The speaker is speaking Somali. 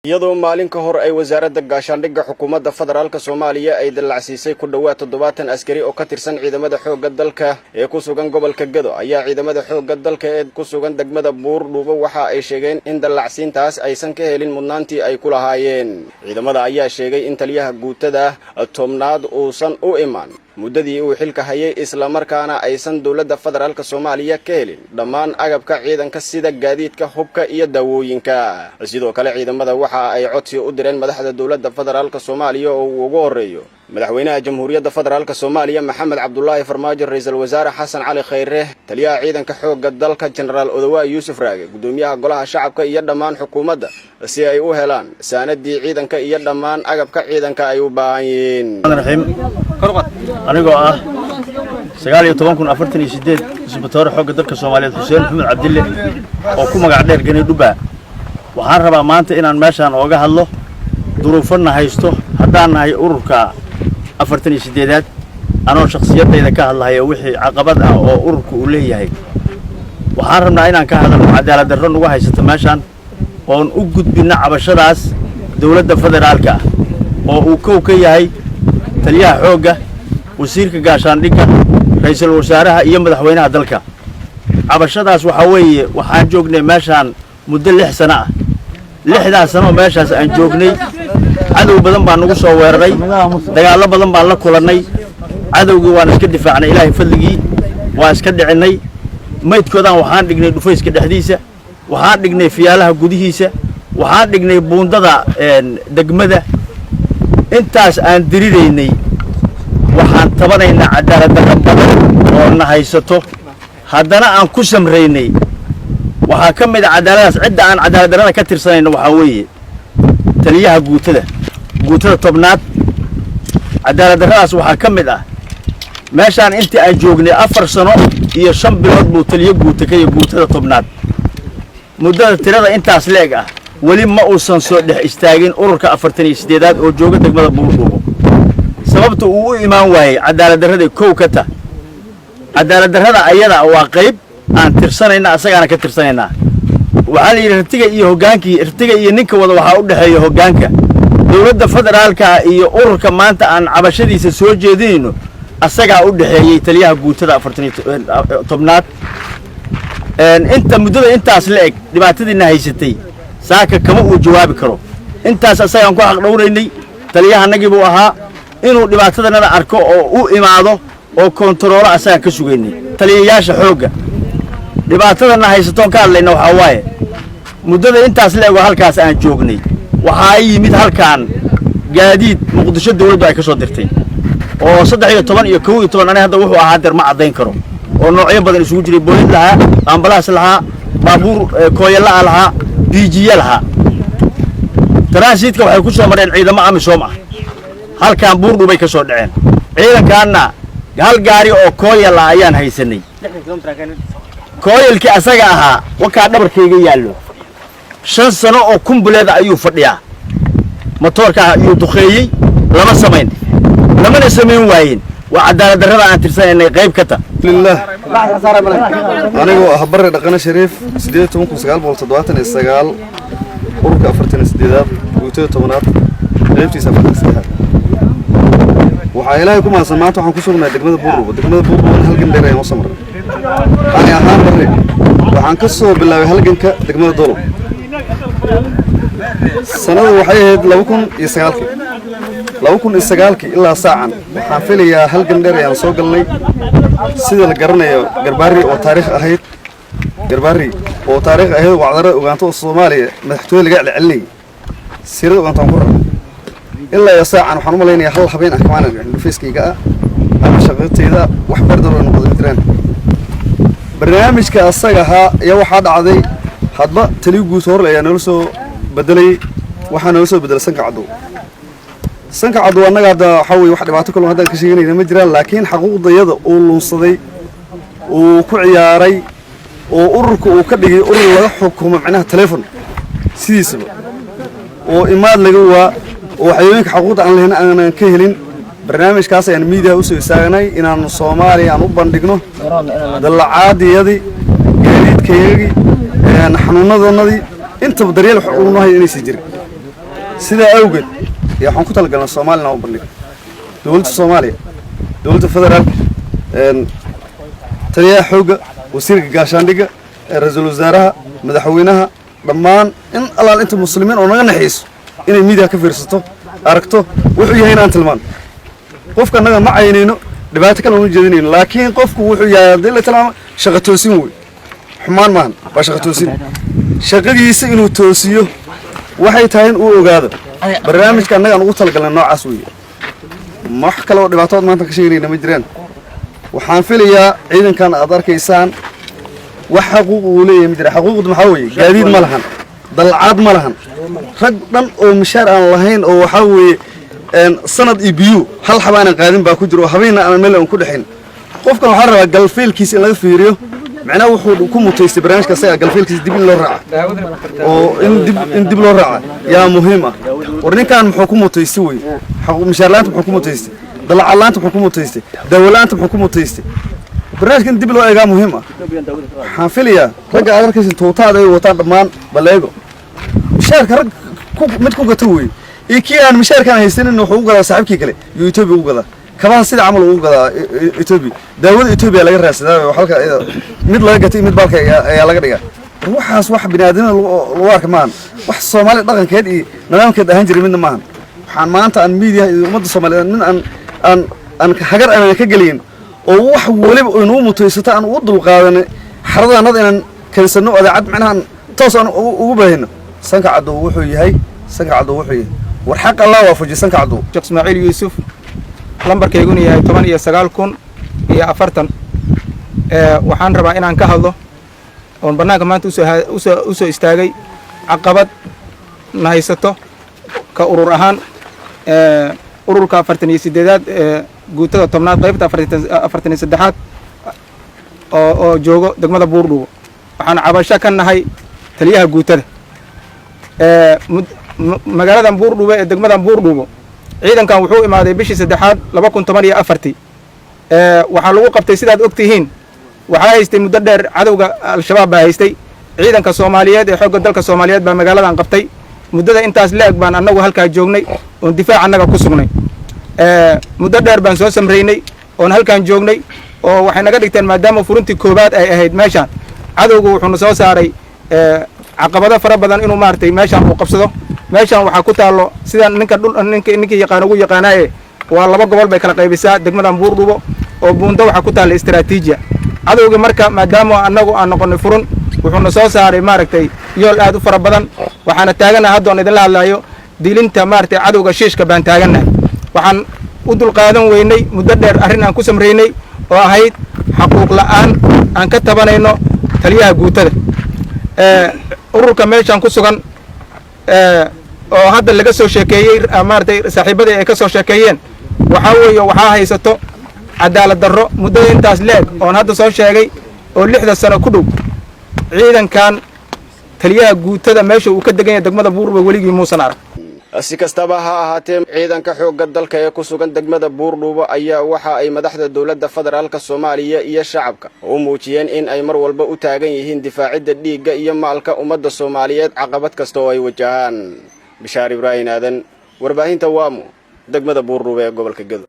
iyadoo maalin ka hor ay wasaaradda gaashaandhigga xukuumadda federaalka Soomaaliya ay dalacsiisay ku dhawaad 70 askari oo ka tirsan ciidamada xoogga dalka ee ku sugan gobolka Gedo ayaa ciidamada xoogga dalka ee ku sugan degmada Buurdhuubo waxa ay sheegeen in dalacsiintaas aysan ka helin mudnaantii ay ku lahaayeen. Ciidamada ayaa sheegay in taliyaha guutada tobnaad uusan u imaan muddadii uu xilka hayay isla markaana aysan dawladda federaalka Soomaaliya ka helin dhammaan agabka ciidanka sida gaadiidka, hubka iyo daawooyinka. Sidoo kale ciidamada waxa ay codsi u direen madaxda dawladda federaalka Soomaaliya oo ugu horeeyo madaxweynaha jamhuuriyadda federaalka Soomaaliya Maxamed Cabdullaahi Farmaajo, ra'iisul wasaare Xasan Cali Khayre, taliyaha ciidanka xoogga dalka General Odawa Yuusuf Raage, gudoomiyaha golaha shacabka iyo dhammaan xukuumadda si ay u helaan saanadii ciidanka iyo dhammaan agabka ciidanka ay u baahan yihiin. anigoo ah 1948 isbitaar xoogga dalka Soomaaliyeed Xuseen Maxamed Cabdille oo ku magac dheer Gani Dhuba waxaan rabaa maanta inaan meeshaan ooga hadlo duruufana haysto haddaan nahay ururka 48aad anoo shakhsiyadayda ka hadlayo wixii caqabad ah oo ururku u leeyahay waxaan rabnaa inaan ka hadlo cadaalad darro ugu haysto meeshaan oo u gudbina cabashadaas dawladda federaalka oo uu ka yahay taliyaha xoogga wasiirka gaashaandhigga ra'iisul wasaaraha iyo madaxweynaha dalka. cabashadaas waxa weeye waxaan joognay meeshaan muddo 6 sano ah 6 sano meeshaas aan joognay cadow badan baan nagu soo weeraray dagaalo badan baan la kulannay cadowgii waan iska difaacnay ilaahay fadligii waa iska dhicinay maydkoodaan waxaan dhignay dhufayska dhexdiisa waxaan dhignay fiyaalaha gudihiisa waxaan dhignay buundada degmada intaas aan diriireynay waxaan tabanaynaa cadaalad darro badan oo na haysato haddana aan ku samreynay waxa ka mid ah cadaaladaas cidda aan cadaalad darrada ka tirsanayno waxa weeye taliyaha guutada tobnaad. cadaalad darradaas waxa ka mid ah meeshaan intii aan joognay 4 sano iyo 5 bilood buu taliye guutada tobnaad muddada tirada intaas leeg ah wali ma uusan soo dhex istaagin ururka 48aad oo jooga degmada Buurdhuubo sababtu uu u imaan waayay cadaalad darrada ka cadaalad darrada ayada waa qayb aan tirsanayna asagana ka tirsanayna waxa la yiri irtiga iyo ninka wada waxa u dhaxeeyo hoggaanka dawladda federaalka iyo ururka maanta aan cabashadiisa soo jeedinayno asaga u dhaxeeyay taliyaha guutada 48aad inta muddada intaas la eg dhibaatadiina haysatay saaka kama uu jawaabi karo intaas asaga aan ku xaq dhowraynay taliyaha nagibu ahaa inuu dhibaatadana arko oo u imaado oo kontaroolo asaga ka sugeynay taliyayaasha xoogga dhibaatadana haysato ka hadlayna waxa waaye muddada intaas la eg halkaas aan joognay waxa yimid halkaan gaadiid Muqdisho dawladdu ay ka soo dirtay oo 13 iyo 12 aniga hadda wuxuu ahaa ma cadeyn karo oo noocyo badan isugu jiray boolid lahaa ambalaas lahaa baabuur kooyala lahaa bijiya lahaa transitka waxay ku soo mareen ciidamo amisom ah halkaan Buurdhuubo bay ka soo dhaceen ciidankaana hal gaari oo kooyala ayaan haysanay kooyalkii asaga ahaa waxa dhabarkayga yaallo 5 sano oo kumbuleeda ayuu fadhiyaa motorka ayuu duqeeyay lama sameyn lamana sameyn waayeen waa cadaalad darrada aan tirsanay qayb ka ta lillah anigoo ah Barre Dhaqane Shariif 1979 ururka 48aad guutada tobnaad qaybtiisa 48aad waxaa ilaahay ku maasan maanta waxaan ku sugnaa degmada Buurdhuubo halgan dheer ayaan u samray ani ahaan Barre waxaan ka soo bilaabay halganka degmada Dolo sanadu waxay ahayd 2009 ilaa saacan waxaan filayaa halgan dheer ayaan soo galnay sida la garanayo Garbaari oo taariikh ahayd wacdara ogaanto Soomaaliya madaxtooyada laga celinay sirada ogaantaan ku rabay ilaa saacan waxaan u maleynayaa hal habeen ah kamaan Facebookiga ama shaqadayda wax bardo oo noqday jiraan barnaamijka asaga ayaa waxa dhacday hadba taliye guud hor ayaa noo soo bedelay waxaan noo soo bedelay sanka cadu anaga hada waxa way wax dhibaato kale hadaan ka sheeganayna ma jiraan laakiin xaquuqdayada uu lunsaday uu ku ciyaaray oo ururka uu ka dhigay urur laga xukumo macnaha telefoon sidiisaba oo imaad laga waa oo xayaweenka xaquuqda aan leeyahay aan ka helin barnaamijkaas ayaan media u soo istaagnay inaan Soomaaliya aan u bandhigno dalacaadiyadii gaadiidkeeyagii xanuunadoonadii inta daryeel wax uu noo hayay inay si jirin سيدا أوجد يا حنكو تلقنا الصومالي ناو بندق دولة الصومالية دولة الفدرال تريا حوجة وسير قاشان دقة رجل وزارها مدحوينها ضمان إن الله أنتم مسلمين ونحن نحيس إن الميديا كفر سطو أركتو وحي هنا أنت المان قفك أننا ما عينينه دبعتك أنا موجودين لكن قفك وحي يا دلة تلام شغتوسين وي حمان مان بشغتوسين شغلي إنه توسيو waxay tahay in uu ogaado barnaamijka annaga ugu talgalnay noocaas weeye ma wax kale oo dhibaato maanta ka sheegnayna ma jiraan waxaan filayaa ciidankan aad arkaysaan wax xuquuq uu leeyahay ma jira xuquuqdu maxaa weeye gaadiid ma lahan dalcad ma lahan rag dhan oo mishaar aan lahayn oo waxa weeye sanad ibiyu hal xabaan qaadin baa ku jiro habeenna aan meel aan ku dhaxin qofkan waxa rabaa galfeelkiisa in laga fiiriyo macnaha wuxuu ku mutaystay barnaamijka saga galfeelkiisa dib in loo raaco oo in dib loo raaco yaa muhiim ah warninkan muxuu ku mutaystay way xaqu mishaar laanta muxuu ku mutaystay dalcad laanta muxuu ku mutaystay dawlaanta muxuu ku mutaystay barnaamijka dib loo eega muhiim ah waxaan filayaa ragga agarkiisa tootaada ay wataan dhammaan baleego mishaarka rag mid ku gato way kii aan mishaarkan haysanin wuxuu u gadaa saaxiibkii kale YouTube u gadaa كمان سيد عمل وجدا إثيوبي داود إثيوبيا لقى الرأس ده وحلقة مد لقى جتي مد بالك يا لقى رجع روح واحد بنادين الوار كمان واحد الصومالي طبعا كده نعم كده هنجري منه مان حن ما أنت عن ميديا مد الصومالي من أن حجر أنا كجلين وواحد ولب إنه متوسط أن وضل قاعدين حرضنا نض إن كان سنو هذا عد معناه توصل وبهنا سنك عدو وحي هاي سنك عدو وحي والحق الله وفجي سنك عدو شخص إسماعيل يوسف lambarka iguna yahay 19040 waxaan rabaa inaan ka hadlo oo barnaamijka maanta u soo istaagay caqabad na haysato ka urur ahaan ururka 48aad guutada 10aad qaybta 43aad oo joogo degmada Buurdhubo waxaan cabasho ka nahay taliyaha guutada magaalada Buurdhubo ee degmada Buurdhubo ciidankan wuxuu imaaday bishii 3aad 2014 waxaa lagu qabtay sidaad ogtihiin waxaa haystay muddo dheer cadawga al-shabaab baa haystay ciidanka Soomaaliyeed ee xoogga dalka Soomaaliyeed baa magaaladan qabtay muddada intaas leeg baan annagu halkaa joognay oo difaac annaga ku sugnay muddo dheer baan soo samreynay oo halkaan joognay oo waxay naga dhigteen maadaama furuntii koobaad ay ahayd meeshaan cadawgu wuxuu soo saaray caqabado fara badan inuu maartay meeshaan uu qabsado meeshaan waxaa ku taalo sida ninkii yaqaan ugu yaqaanaaye waa laba gobol bay kala qaybisaa degmadan Buurdhubo oo buunda waxaa ku taala istiraatiijiya cadawga marka maadaama annagu aan noqonay furun wuxuu soo saaray maartay yool aad u fara badan waxaana taaganahay hadda oo idin la hadlayo dilinta maartay cadawga shiishka baan taaganahay waxaan u dul qaadan weynay muddo dheer arrin aan ku samreynay oo ahayd xaquuq la'aan aan ka tabanayno taliyaha guutada ururka meeshaan ku sugan oo hadda laga soo sheekeeyay maartay saaxiibadii ay ka soo sheekeeyeen waxa weeye waxa haysato cadaalad darro muddo intaas leeg oo hadda soo sheegay oo 6 sano ku dhow ciidankan taliyaha guutada meesha uu ka degan yahay degmada Buurdhubo weligii muusan arag si kastaba ha ahaatee ciidanka xoogga dalka ee ku sugan degmada Buurdhubo ayaa waxa ay madaxda dawladda federaalka Soomaaliya iyo shacabka u muujiyeen in ay mar walba u taagan yihiin difaacidda dhiigga iyo maalka ummadda Soomaaliyeed caqabad kasta oo ay wajahaan Bishaar Ibrahim Aadan warbaahinta Waamo degmada Buurdhubo ee gobolka Gedo.